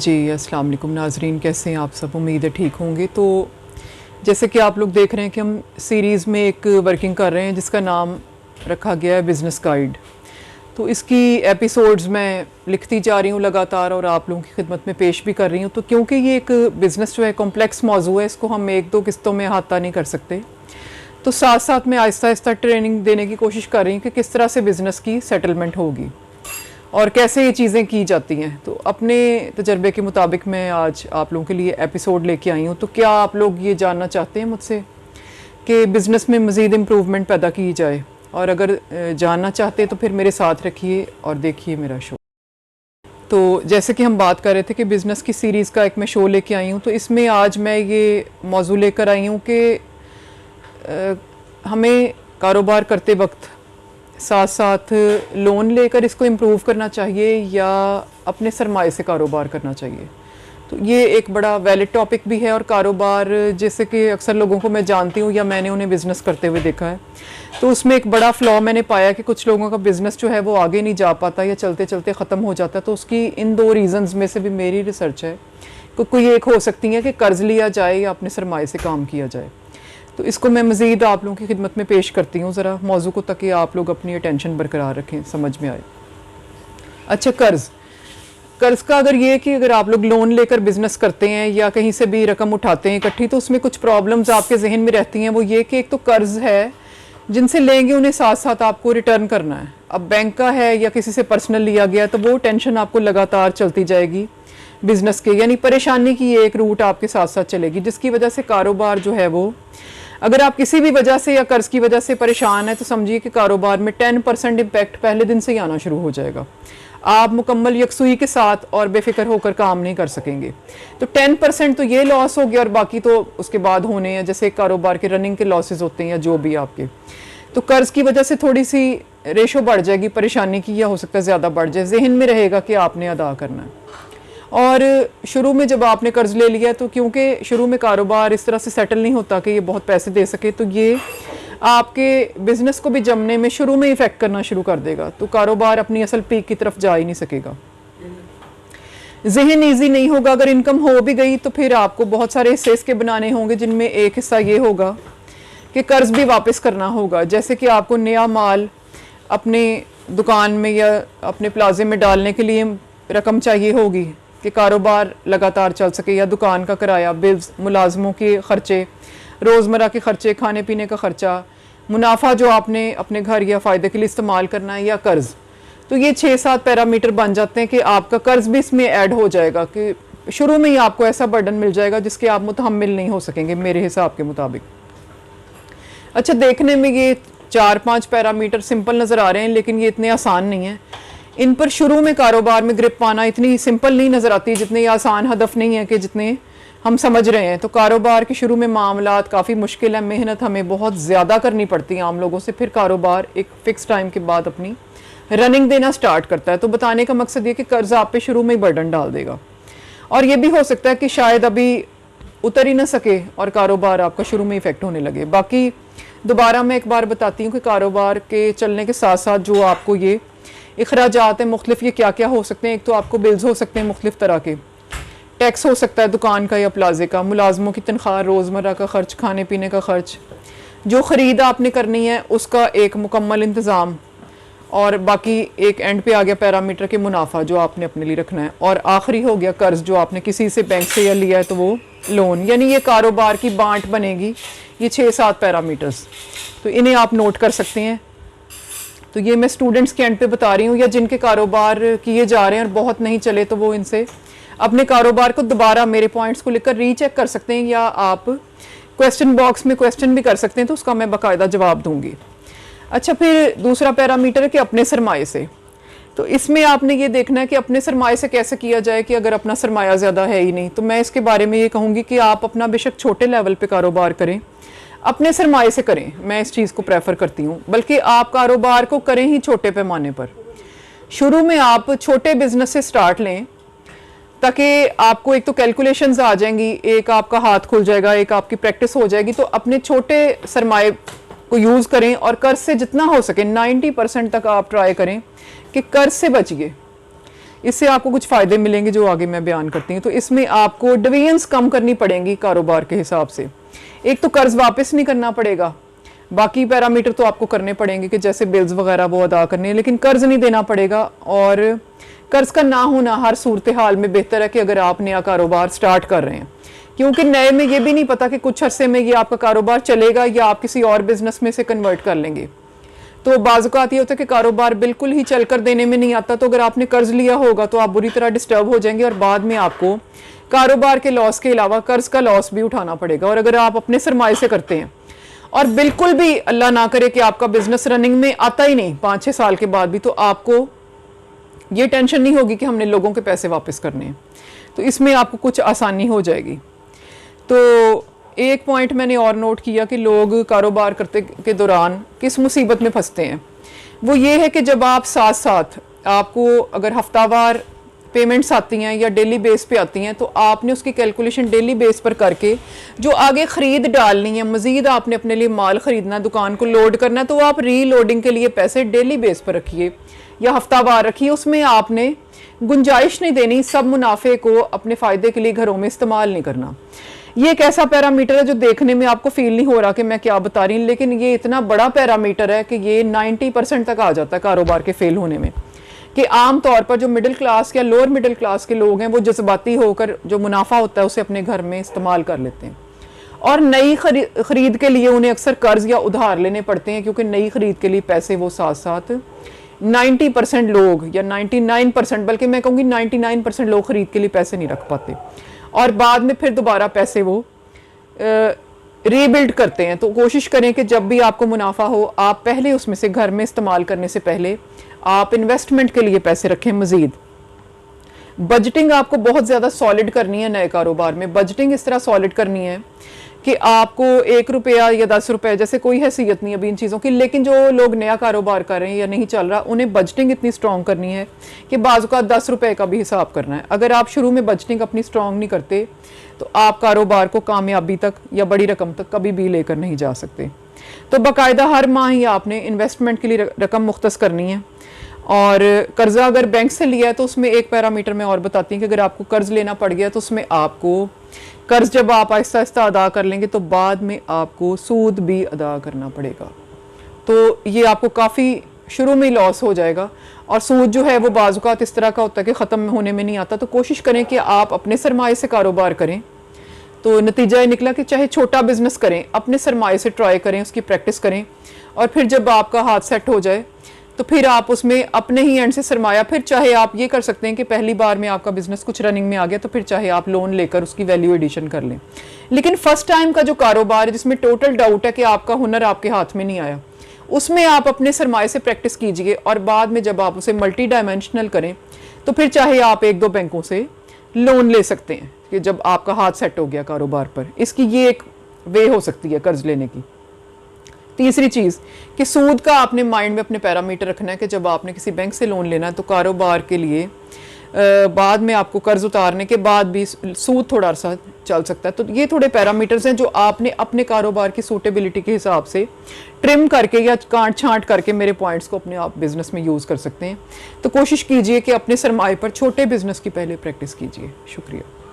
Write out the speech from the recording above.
जी अस्सलाम वालेकुम नाजरीन, कैसे हैं आप सब? उम्मीद है ठीक होंगे। तो जैसे कि आप लोग देख रहे हैं कि हम सीरीज़ में एक वर्किंग कर रहे हैं जिसका नाम रखा गया है बिज़नेस गाइड। तो इसकी एपिसोड्स मैं लिखती जा रही हूँ लगातार और आप लोगों की खिदमत में पेश भी कर रही हूँ। तो क्योंकि ये एक बिज़नेस जो है कॉम्प्लेक्स मौजू है, इसको हम एक दो किस्तों में अहाता नहीं कर सकते, तो साथ साथ मैं आहिस्ता आहिस्ता ट्रेनिंग देने की कोशिश कर रही हूँ कि किस तरह से बिज़नेस की सेटलमेंट होगी और कैसे ये चीज़ें की जाती हैं। तो अपने तजर्बे के मुताबिक मैं आज आप लोगों के लिए एपिसोड लेके आई हूँ। तो क्या आप लोग ये जानना चाहते हैं मुझसे कि बिज़नेस में मज़ीद इम्प्रूवमेंट पैदा की जाए? और अगर जानना चाहते हैं तो फिर मेरे साथ रखिए और देखिए मेरा शो। तो जैसे कि हम बात कर रहे थे कि बिज़नेस की सीरीज़ का एक मैं शो लेके आई हूँ, तो इसमें आज मैं ये मौजू लेकर आई हूँ कि हमें कारोबार करते वक्त साथ साथ लोन लेकर इसको इम्प्रूव करना चाहिए या अपने सरमाए से कारोबार करना चाहिए। तो ये एक बड़ा वैलिड टॉपिक भी है। और कारोबार जैसे कि अक्सर लोगों को मैं जानती हूँ या मैंने उन्हें बिज़नेस करते हुए देखा है, तो उसमें एक बड़ा फ्लॉ मैंने पाया कि कुछ लोगों का बिज़नेस जो है वो आगे नहीं जा पाता या चलते चलते ख़त्म हो जाता है। तो उसकी इन दो रीज़न्स में से भी मेरी रिसर्च है कि कोई एक हो सकती है कि कर्ज़ लिया जाए या अपने सरमाए से काम किया जाए। तो इसको मैं मज़ीद आप लोगों की खिदमत में पेश करती हूँ ज़रा मौजू को, ताकि आप लोग अपनी अटेंशन बरकरार रखें, समझ में आए। अच्छा, कर्ज़ का अगर ये कि अगर आप लोग लोन लेकर बिज़नेस करते हैं या कहीं से भी रकम उठाते हैं इकट्ठी, तो उसमें कुछ प्रॉब्लम्स आपके जहन में रहती हैं। वो ये कि एक तो कर्ज़ है, जिनसे लेंगे उन्हें साथ साथ आपको रिटर्न करना है। अब बैंक का है या किसी से पर्सनल लिया गया, तो वो टेंशन आपको लगातार चलती जाएगी बिज़नेस के, यानी परेशानी की एक रूट आपके साथ साथ चलेगी, जिसकी वजह से कारोबार जो है वो, अगर आप किसी भी वजह से या कर्ज़ की वजह से परेशान है, तो समझिए कि कारोबार में 10% इम्पैक्ट पहले दिन से ही आना शुरू हो जाएगा। आप मुकम्मल यकसुई के साथ और बेफिक्र होकर काम नहीं कर सकेंगे। तो 10% तो ये लॉस हो गया, और बाकी तो उसके बाद होने हैं, जैसे कारोबार के रनिंग के लॉसेस होते हैं या जो भी आपके। तो कर्ज़ की वजह से थोड़ी सी रेशो बढ़ जाएगी परेशानी की, या हो सकता है ज़्यादा बढ़ जाए। जहन में रहेगा कि आपने अदा करना है। और शुरू में जब आपने कर्ज़ ले लिया, तो क्योंकि शुरू में कारोबार इस तरह से सेटल नहीं होता कि ये बहुत पैसे दे सके, तो ये आपके बिज़नेस को भी जमने में शुरू में इफ़ेक्ट करना शुरू कर देगा। तो कारोबार अपनी असल पीक की तरफ जा ही नहीं सकेगा। जहन ईजी नहीं होगा। अगर इनकम हो भी गई तो फिर आपको बहुत सारे हिस्से इसके बनाने होंगे, जिनमें एक हिस्सा ये होगा कि कर्ज़ भी वापस करना होगा। जैसे कि आपको नया माल अपने दुकान में या अपने प्लाजे में डालने के लिए रकम चाहिए होगी कि कारोबार लगातार चल सके, या दुकान का किराया, बिल्स, मुलाजमों के ख़र्चे, रोज़मर्रा के ख़र्चे, खाने पीने का ख़र्चा, मुनाफा जो आपने अपने घर या फ़ायदे के लिए इस्तेमाल करना है, या कर्ज़। तो ये 6-7 पैरामीटर बन जाते हैं कि आपका कर्ज़ भी इसमें ऐड हो जाएगा कि शुरू में ही आपको ऐसा बर्डन मिल जाएगा जिसके आप मुतहम्मिल नहीं हो सकेंगे मेरे हिसाब के मुताबिक। अच्छा, देखने में ये 4-5 पैरामीटर सिंपल नज़र आ रहे हैं, लेकिन ये इतने आसान नहीं है। इन पर शुरू में कारोबार में ग्रिप पाना इतनी सिंपल नहीं नज़र आती, जितने आसान हदफ नहीं है कि जितने हम समझ रहे हैं। तो कारोबार के शुरू में मामलात काफ़ी मुश्किल है, मेहनत हमें बहुत ज़्यादा करनी पड़ती है आम लोगों से। फिर कारोबार एक फ़िक्स टाइम के बाद अपनी रनिंग देना स्टार्ट करता है। तो बताने का मकसद ये कि कर्ज़ आप पे शुरू में ही बर्डन डाल देगा, और ये भी हो सकता है कि शायद अभी उतर ही ना सके और कारोबार आपका शुरू में इफ़ेक्ट होने लगे। बाकी दोबारा मैं एक बार बताती हूँ कि कारोबार के चलने के साथ साथ जो आपको ये इखराजात हैं मुख्तलिफ, ये क्या क्या हो सकते हैं। एक तो आपको बिल्स हो सकते हैं मुख्तलिफ तरह के, टैक्स हो सकता है दुकान का या प्लाजे का, मुलाजमों की तनख्वाह, रोज़मर्रा का ख़र्च, खाने पीने का ख़र्च, जो ख़रीद आपने करनी है उसका एक मुकम्मल इंतज़ाम, और बाकी एक एंड पे आ गया पैरामीटर के मुनाफा जो आपने अपने लिए रखना है, और आखिरी हो गया कर्ज़ जो आपने किसी से बैंक से या लिया है तो वो लोन। यानी ये कारोबार की बांट बनेगी, ये 6-7 पैरामीटर्स। तो इन्हें आप नोट कर सकते हैं। तो ये मैं स्टूडेंट्स के एंड पे बता रही हूँ, या जिनके कारोबार किए जा रहे हैं और बहुत नहीं चले, तो वो इनसे अपने कारोबार को दोबारा मेरे पॉइंट्स को लेकर रीचेक कर सकते हैं, या आप क्वेश्चन बॉक्स में क्वेश्चन भी कर सकते हैं, तो उसका मैं बाकायदा जवाब दूंगी। अच्छा, फिर दूसरा पैरामीटर है कि अपने सरमाए से। तो इसमें आपने ये देखना है कि अपने सरमाए से कैसे किया जाए कि अगर अपना सरमाया ज़्यादा है ही नहीं। तो मैं इसके बारे में ये कहूँगी कि आप अपना बेशक छोटे लेवल पे कारोबार करें, अपने सरमाए से करें, मैं इस चीज़ को प्रेफर करती हूँ। बल्कि आप कारोबार को करें ही छोटे पैमाने पर। शुरू में आप छोटे बिजनेस से स्टार्ट लें, ताकि आपको एक तो कैलकुलेशंस आ जाएंगी, एक आपका हाथ खुल जाएगा, एक आपकी प्रैक्टिस हो जाएगी। तो अपने छोटे सरमाए को यूज़ करें, और कर्ज से जितना हो सके 90% तक आप ट्राई करें कि कर्ज से बचिए। इससे आपको कुछ फ़ायदे मिलेंगे जो आगे मैं बयान करती हूँ। तो इसमें आपको डिवीजन्स कम करनी पड़ेंगी कारोबार के हिसाब से। एक तो कर्ज वापस नहीं करना पड़ेगा, बाकी पैरामीटर तो आपको करने पड़ेंगे कि जैसे बिल्स वगैरह वो अदा करने हैं, लेकिन कर्ज नहीं देना पड़ेगा। और कर्ज का ना होना हर सूरत हाल में बेहतर है कि अगर आप नया कारोबार स्टार्ट कर रहे हैं, क्योंकि नए में ये भी नहीं पता कि कुछ अरसे में ये आपका कारोबार चलेगा या आप किसी और बिजनेस में से कन्वर्ट कर लेंगे। तो बाज़-औक़ात ये होता है कि कारोबार बिल्कुल ही चलकर देने में नहीं आता, तो अगर आपने कर्ज लिया होगा तो आप बुरी तरह डिस्टर्ब हो जाएंगे और बाद में आपको कारोबार के लॉस के अलावा कर्ज का लॉस भी उठाना पड़ेगा। और अगर आप अपने सरमाए से करते हैं और बिल्कुल भी अल्लाह ना करे कि आपका बिजनेस रनिंग में आता ही नहीं 5-6 साल के बाद भी, तो आपको ये टेंशन नहीं होगी कि हमने लोगों के पैसे वापस करने हैं, तो इसमें आपको कुछ आसानी हो जाएगी। तो एक पॉइंट मैंने और नोट किया कि लोग कारोबार करते के दौरान किस मुसीबत में फंसते हैं, वो ये है कि जब आप साथ साथ आपको अगर हफ्तावार पेमेंट्स आती हैं या डेली बेस पे आती हैं, तो आपने उसकी कैलकुलेशन डेली बेस पर करके जो आगे ख़रीद डालनी है, मज़ीद आपने अपने लिए माल ख़रीदना, दुकान को लोड करना है, तो आप रीलोडिंग के लिए पैसे डेली बेस पर रखिए या हफ्तावार रखिए। उसमें आपने गुंजाइश नहीं देनी, सब मुनाफे को अपने फ़ायदे के लिए घरों में इस्तेमाल नहीं करना। ये एक ऐसा पैरामीटर है जो देखने में आपको फील नहीं हो रहा कि मैं क्या बता रही हूँ, लेकिन ये इतना बड़ा पैरामीटर है कि ये 90% तक आ जाता है कारोबार के फेल होने में। कि आम तौर पर जो मिडिल क्लास या लोअर मिडिल क्लास के लोग हैं वो जज्बाती होकर जो मुनाफा होता है उसे अपने घर में इस्तेमाल कर लेते हैं, और नई खरीद के लिए उन्हें अक्सर कर्ज या उधार लेने पड़ते हैं, क्योंकि नई खरीद के लिए पैसे वो साथ साथ 90% लोग या 99%, बल्कि मैं कहूँगी 99% लोग खरीद के लिए पैसे नहीं रख पाते और बाद में फिर दोबारा पैसे वो रीबिल्ड करते हैं। तो कोशिश करें कि जब भी आपको मुनाफा हो आप पहले उसमें से घर में इस्तेमाल करने से पहले आप इन्वेस्टमेंट के लिए पैसे रखें। मज़ीद बजटिंग आपको बहुत ज़्यादा सॉलिड करनी है। नए कारोबार में बजटिंग इस तरह सॉलिड करनी है कि आपको 1 रुपया या 10 रुपये, जैसे कोई हैसियत नहीं अभी इन चीज़ों की, लेकिन जो लोग नया कारोबार कर रहे हैं या नहीं चल रहा उन्हें बजटिंग इतनी स्ट्रॉन्ग करनी है कि बाज़ का 10 रुपये का भी हिसाब करना है। अगर आप शुरू में बजटिंग अपनी स्ट्रॉन्ग नहीं करते तो आप कारोबार को कामयाबी तक या बड़ी रकम तक कभी भी लेकर नहीं जा सकते। तो बाकायदा हर माह ही आपने इन्वेस्टमेंट के लिए रकम मुख्तस करनी है। और कर्जा अगर बैंक से लिया है तो उसमें एक पैरामीटर मैं और बताती हूँ कि अगर आपको कर्ज लेना पड़ गया तो उसमें आपको कर्ज जब आप आहिस्ता आहिस्ता अदा कर लेंगे तो बाद में आपको सूद भी अदा करना पड़ेगा। तो ये आपको काफ़ी शुरू में लॉस हो जाएगा, और सूद जो है वो बाज़-औक़ात इस तरह का होता है कि ख़त्म होने में नहीं आता। तो कोशिश करें कि आप अपने सरमाए से कारोबार करें। तो नतीजा ये निकला कि चाहे छोटा बिजनेस करें, अपने सरमाए से ट्राई करें, उसकी प्रैक्टिस करें, और फिर जब आपका हाथ सेट हो जाए तो फिर आप उसमें अपने ही एंड से सरमाया, फिर चाहे आप ये कर सकते हैं कि पहली बार में आपका बिजनेस कुछ रनिंग में आ गया तो फिर चाहे आप लोन लेकर उसकी वैल्यू एडिशन कर लें। लेकिन फर्स्ट टाइम का जो कारोबार है जिसमें टोटल डाउट है कि आपका हुनर आपके हाथ में नहीं आया, उसमें आप अपने सरमाए से प्रैक्टिस कीजिए, और बाद में जब आप उसे मल्टी डायमेंशनल करें तो फिर चाहे आप 1-2 बैंकों से लोन ले सकते हैं कि जब आपका हाथ सेट हो गया कारोबार पर। इसकी ये एक वे हो सकती है कर्ज लेने की। तीसरी चीज़ कि सूद का आपने माइंड में अपने पैरामीटर रखना है कि जब आपने किसी बैंक से लोन लेना है तो कारोबार के लिए बाद में आपको कर्ज उतारने के बाद भी सूद थोड़ा सा चल सकता है। तो ये थोड़े पैरामीटर्स हैं जो आपने अपने कारोबार की सूटेबिलिटी के हिसाब से ट्रिम करके या काट छांट करके मेरे पॉइंट्स को अपने आप बिजनेस में यूज़ कर सकते हैं। तो कोशिश कीजिए कि अपने सरमाए पर छोटे बिजनेस की पहले प्रैक्टिस कीजिए। शुक्रिया।